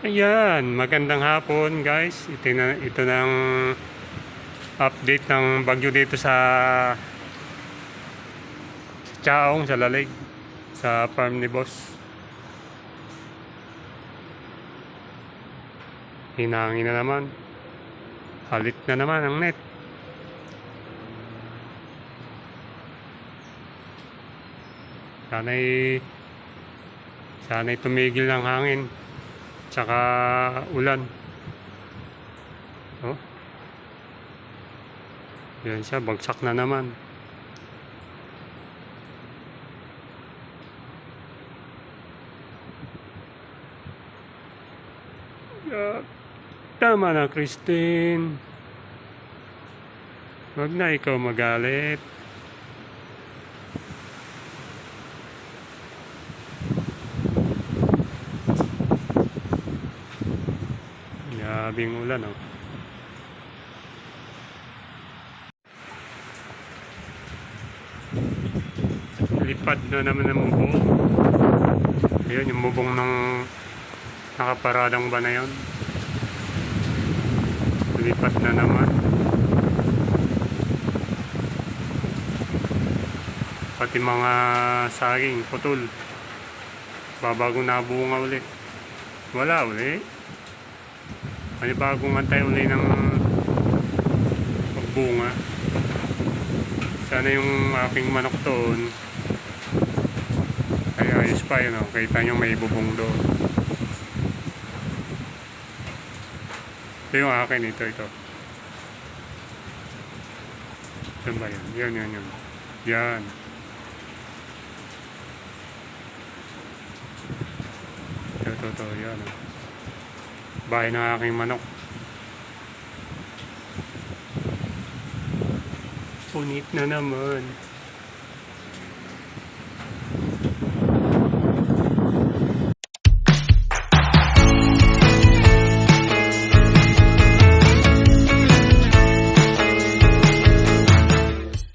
Ayan, magandang hapon guys. Ito ng update ng bagyo dito sa Chaong, sa Lalig, sa farm ni Boss. Hinangin na naman. Halit na naman ang net. Sana'y tumigil ng hangin. Tsaka ulan. Oh. Yan siya, bagsak na naman. Tama na, Christine. Wag na ikaw magalit. Grabing ulan, oh. Lipad na naman ang bubong. Ayun, yung bubong ng nakaparadang ba na yun. Lipad na naman. Pati mga saging, putol. Babagong nabunga uli. Wala uli. Bagong antay uli ng pagbunga. Sana yung aking manok doon ay ayos pa yun, oh. Kita nyo may bubong doon. Ito yung akin, ito. Saan ba yun? Yan. Yan. Ito, yan, oh. Bahay ng aking manok. Punit na naman.